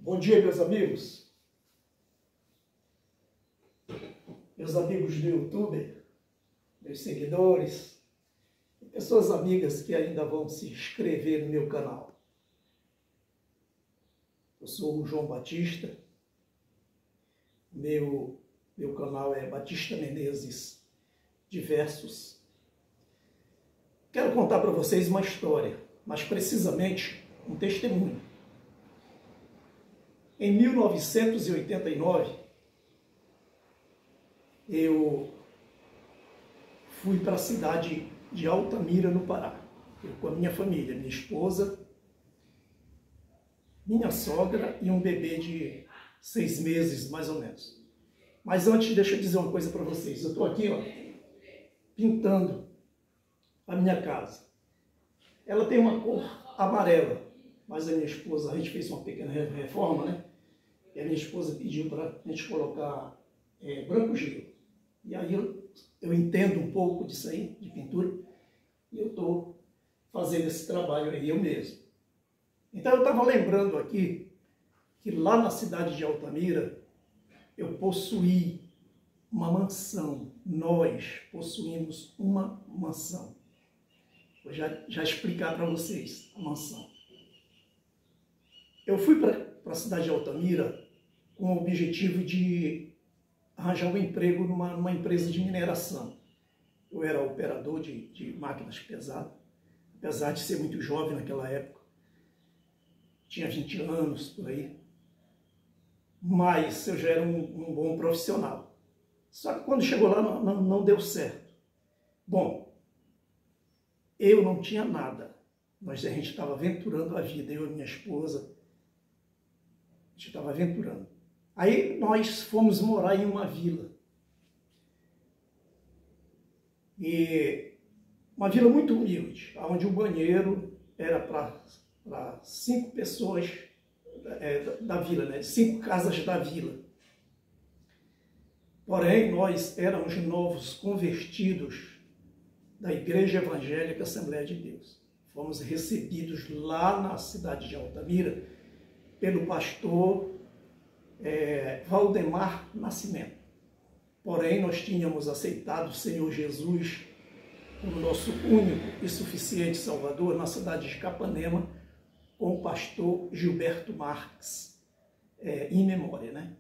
Bom dia, meus amigos do YouTube, meus seguidores, e pessoas amigas que ainda vão se inscrever no meu canal. Eu sou o João Batista, meu canal é Batista Menezes Diversos. Quero contar para vocês uma história, mais precisamente um testemunho. Em 1989, eu fui para a cidade de Altamira, no Pará. Eu com a minha família, minha esposa, minha sogra e um bebê de 6 meses, mais ou menos. Mas antes, deixa eu dizer uma coisa para vocês. Eu estou aqui, ó, pintando a minha casa. Ela tem uma cor amarela, mas a minha esposa, a gente fez uma pequena reforma, né? E a minha esposa pediu para a gente colocar branco gelo. E aí eu entendo um pouco disso aí, de pintura, e eu estou fazendo esse trabalho aí eu mesmo. Então eu estava lembrando aqui que lá na cidade de Altamira eu possuí uma mansão. Nós possuímos uma mansão. Vou já explicar para vocês a mansão. Eu fui para a cidade de Altamira com o objetivo de arranjar um emprego numa empresa de mineração. Eu era operador de máquinas pesadas, apesar de ser muito jovem naquela época. Tinha 20 anos, por aí. Mas eu já era um bom profissional. Só que quando chegou lá não deu certo. Bom, eu não tinha nada. Mas a gente estava aventurando a vida, eu e minha esposa. A gente estava aventurando. Aí nós fomos morar em uma vila. E uma vila muito humilde, onde o banheiro era para 5 pessoas da vila, né? 5 casas da vila. Porém, nós éramos novos convertidos da Igreja Evangélica Assembleia de Deus. Fomos recebidos lá na cidade de Altamira pelo pastor Valdemar Nascimento. Porém, nós tínhamos aceitado o Senhor Jesus como nosso único e suficiente Salvador na cidade de Capanema, com o pastor Gilberto Marques, em memória, né?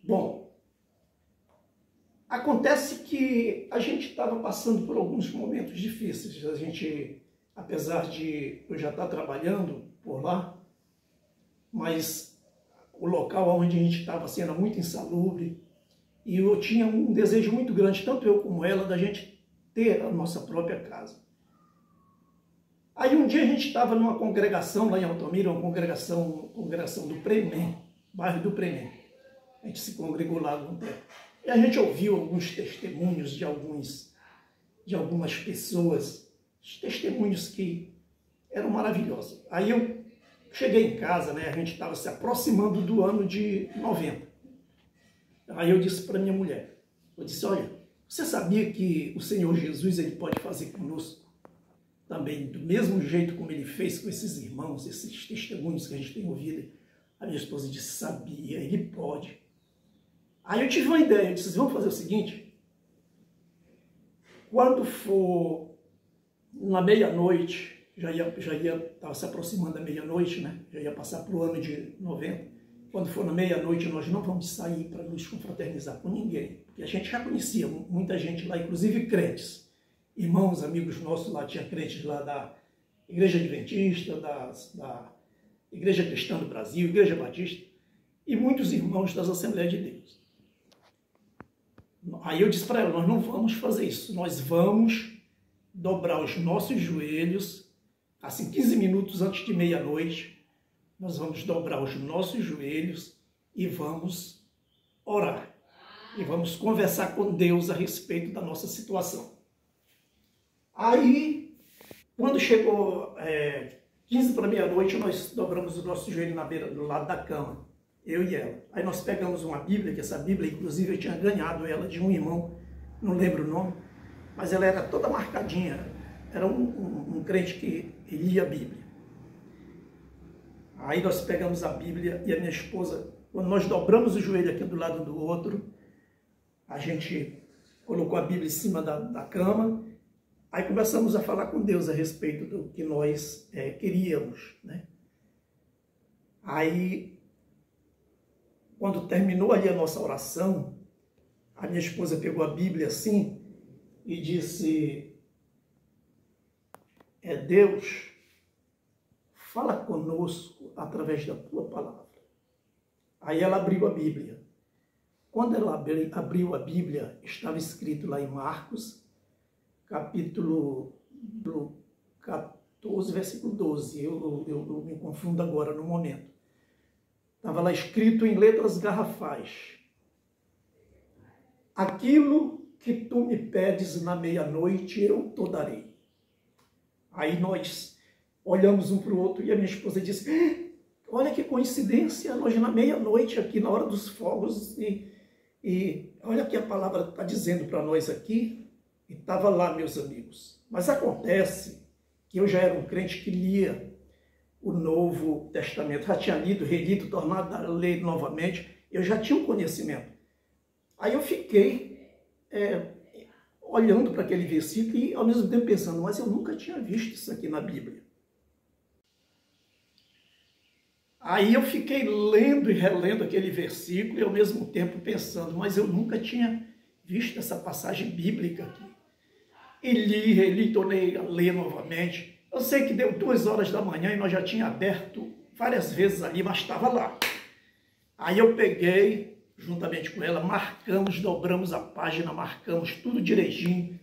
Bom, acontece que a gente estava passando por alguns momentos difíceis. A gente, apesar de eu já estar trabalhando por lá, mas o local onde a gente estava assim, era muito insalubre, e eu tinha um desejo muito grande, tanto eu como ela, da gente ter a nossa própria casa. Aí um dia a gente estava numa congregação lá em Altamira, uma congregação do Premem, bairro do Premem. A gente se congregou lá algum tempo. E a gente ouviu alguns testemunhos de algumas pessoas, testemunhos que eram maravilhosos. Aí eu cheguei em casa, né? A gente estava se aproximando do ano de 90. Aí eu disse para minha mulher, eu disse, olha, você sabia que o Senhor Jesus ele pode fazer conosco também do mesmo jeito como ele fez com esses irmãos, esses testemunhos que a gente tem ouvido? A minha esposa disse, sabia, ele pode. Aí eu tive uma ideia, eu disse, vamos fazer o seguinte, quando for na meia-noite, estava se aproximando da meia-noite, né? Já ia passar para o ano de 90. Quando for na meia-noite, nós não vamos sair para nos confraternizar com ninguém, porque a gente já conhecia muita gente lá, inclusive crentes. Irmãos, amigos nossos lá, tinha crentes lá da Igreja Adventista, da Igreja Cristã do Brasil, Igreja Batista, e muitos irmãos das Assembleias de Deus. Aí eu disse para ela, nós não vamos fazer isso, nós vamos dobrar os nossos joelhos, assim, 15 minutos antes de meia-noite, nós vamos dobrar os nossos joelhos e vamos orar. E vamos conversar com Deus a respeito da nossa situação. Aí, quando chegou 15 para meia-noite, nós dobramos o nosso joelho na beira, do lado da cama, eu e ela. Aí nós pegamos uma Bíblia, que essa Bíblia, inclusive, eu tinha ganhado ela de um irmão, não lembro o nome, mas ela era toda marcadinha. Era um crente que lia a Bíblia. Aí nós pegamos a Bíblia e a minha esposa, quando nós dobramos o joelho aqui do lado do outro, a gente colocou a Bíblia em cima da cama, aí começamos a falar com Deus a respeito do que nós queríamos, né? Aí, quando terminou ali a nossa oração, a minha esposa pegou a Bíblia assim e disse: Deus, fala conosco através da tua palavra. Aí ela abriu a Bíblia. Quando ela abriu a Bíblia, estava escrito lá em Marcos, capítulo 14, versículo 12. Eu me confundo agora no momento. Estava lá escrito em letras garrafais: aquilo que tu me pedes na meia-noite, eu te darei. Aí nós olhamos um para o outro e a minha esposa disse: olha que coincidência, nós na meia-noite aqui, na hora dos fogos, e olha o que a palavra está dizendo para nós aqui. E estava lá, meus amigos. Mas acontece que eu já era um crente que lia o Novo Testamento, já tinha lido, relido, tornado a ler novamente, eu já tinha um conhecimento. Aí eu fiquei olhando para aquele versículo e ao mesmo tempo pensando: mas eu nunca tinha visto isso aqui na Bíblia. Aí eu fiquei lendo e relendo aquele versículo e ao mesmo tempo pensando: mas eu nunca tinha visto essa passagem bíblica aqui. E li, reli, tornei a ler novamente. Eu sei que deu 2 horas da manhã e nós já tínhamos aberto várias vezes ali, mas estava lá. Aí eu peguei, juntamente com ela, marcamos, dobramos a página, marcamos tudo direitinho,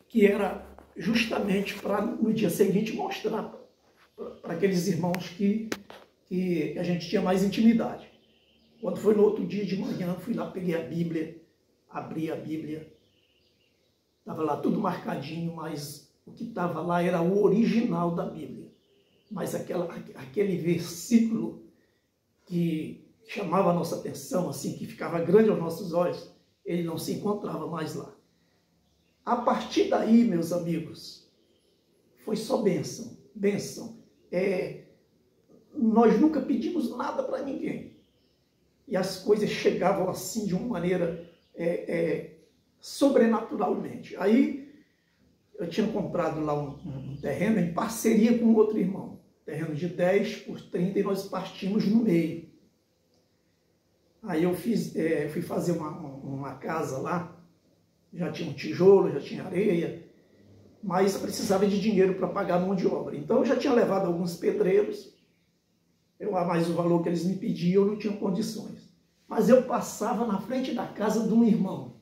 que era justamente para no dia seguinte mostrar para aqueles irmãos que a gente tinha mais intimidade. Quando foi no outro dia de manhã, fui lá, peguei a Bíblia, abri a Bíblia, estava lá tudo marcadinho, mas o que estava lá era o original da Bíblia. Mas aquele versículo que chamava a nossa atenção, assim, que ficava grande aos nossos olhos, ele não se encontrava mais lá. A partir daí, meus amigos, foi só bênção, bênção. Nós nunca pedimos nada para ninguém. E as coisas chegavam assim de uma maneira sobrenaturalmente. Aí eu tinha comprado lá um terreno em parceria com outro irmão. Terreno de 10 por 30 e nós partimos no meio. Aí eu fui fazer uma casa lá, já tinha um tijolo, já tinha areia, mas precisava de dinheiro para pagar a mão de obra. Então eu já tinha levado alguns pedreiros, mas o valor que eles me pediam eu não tinha condições. Mas eu passava na frente da casa de um irmão.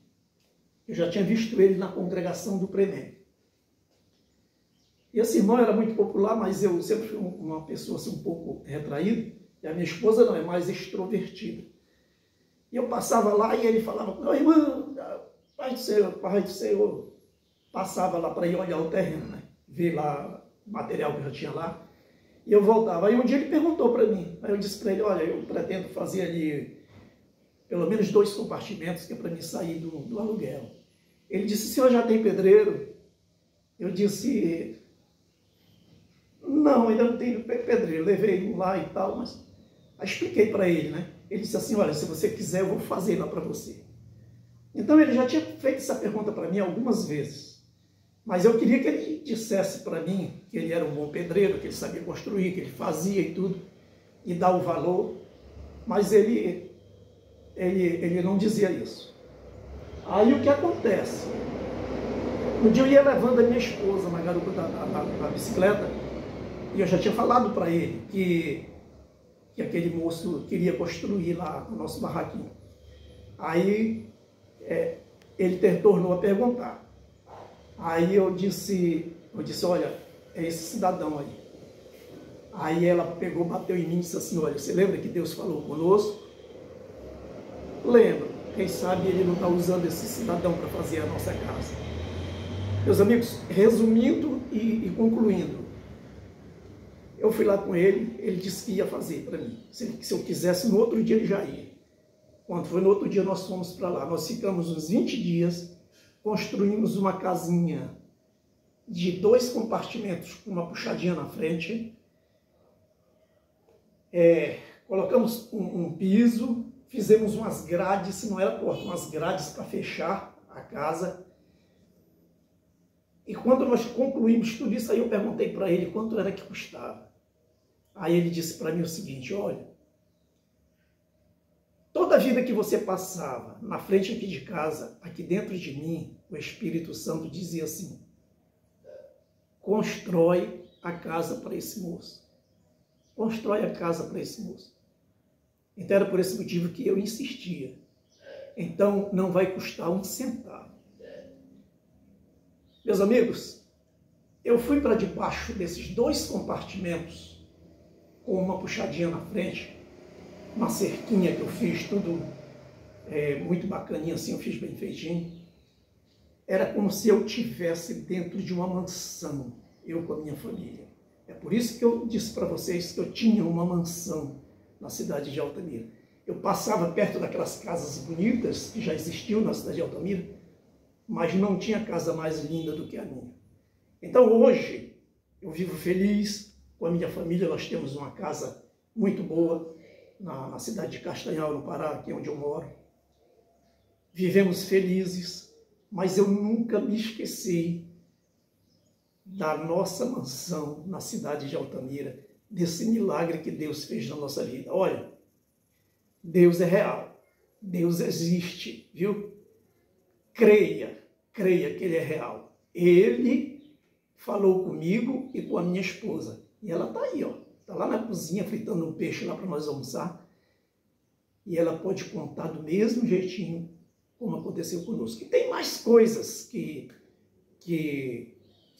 Eu já tinha visto ele na congregação do Prenem. E esse irmão era muito popular, mas eu sempre fui uma pessoa assim, um pouco retraída, e a minha esposa não, é mais extrovertida. E eu passava lá e ele falava: meu irmão, Pai do Senhor. Passava lá para ir olhar o terreno, né? Ver lá o material que eu já tinha lá. E eu voltava. Aí um dia ele perguntou para mim. Aí eu disse para ele: olha, eu pretendo fazer ali pelo menos 2 compartimentos, que é para mim sair do aluguel. Ele disse: o senhor já tem pedreiro? Eu disse: não, ainda não tenho pedreiro. Levei um lá e tal, mas aí expliquei para ele, né? Ele disse assim: olha, se você quiser, eu vou fazer lá para você. Então ele já tinha feito essa pergunta para mim algumas vezes. Mas eu queria que ele dissesse para mim que ele era um bom pedreiro, que ele sabia construir, que ele fazia e tudo, e dar o valor. Mas ele não dizia isso. Aí o que acontece? Um dia eu ia levando a minha esposa na garupa da bicicleta, e eu já tinha falado para ele que aquele moço queria construir lá o nosso barraquinho. Aí ele tornou a perguntar. Aí eu disse: olha, é esse cidadão aí. Aí ela pegou, bateu em mim e disse assim: olha, você lembra que Deus falou conosco? Lembro. Quem sabe ele não está usando esse cidadão para fazer a nossa casa. Meus amigos, resumindo e concluindo, eu fui lá com ele, ele disse que ia fazer para mim. Se eu quisesse, no outro dia ele já ia. Quando foi no outro dia, nós fomos para lá. Nós ficamos uns 20 dias, construímos uma casinha de 2 compartimentos, com uma puxadinha na frente. colocamos um piso, fizemos umas grades, não era porta, umas grades para fechar a casa. E quando nós concluímos tudo isso, aí eu perguntei para ele quanto era que custava. Aí ele disse para mim o seguinte: olha, toda a vida que você passava na frente aqui de casa, aqui dentro de mim, o Espírito Santo dizia assim: constrói a casa para esse moço. Constrói a casa para esse moço. Então era por esse motivo que eu insistia. Então não vai custar um centavo. Meus amigos, eu fui para debaixo desses 2 compartimentos, com uma puxadinha na frente, uma cerquinha que eu fiz, tudo muito bacaninha assim, eu fiz bem feitinho. Era como se eu estivesse dentro de uma mansão, eu com a minha família. É por isso que eu disse para vocês que eu tinha uma mansão na cidade de Altamira. Eu passava perto daquelas casas bonitas que já existiam na cidade de Altamira, mas não tinha casa mais linda do que a minha. Então hoje eu vivo feliz com a minha família, nós temos uma casa muito boa na cidade de Castanhal, no Pará, aqui onde eu moro. Vivemos felizes, mas eu nunca me esqueci da nossa mansão na cidade de Altamira, desse milagre que Deus fez na nossa vida. Olha, Deus é real, Deus existe, viu? Creia que Ele é real. Ele falou comigo e com a minha esposa. E ela está aí, ó. Está lá na cozinha fritando um peixe lá para nós almoçar. E ela pode contar do mesmo jeitinho como aconteceu conosco. E tem mais coisas que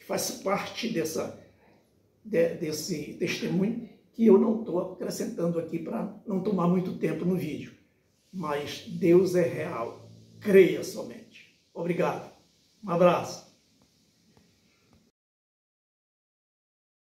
faz parte desse testemunho que eu não estou acrescentando aqui para não tomar muito tempo no vídeo. Mas Deus é real. Creia somente. Obrigado. Um abraço.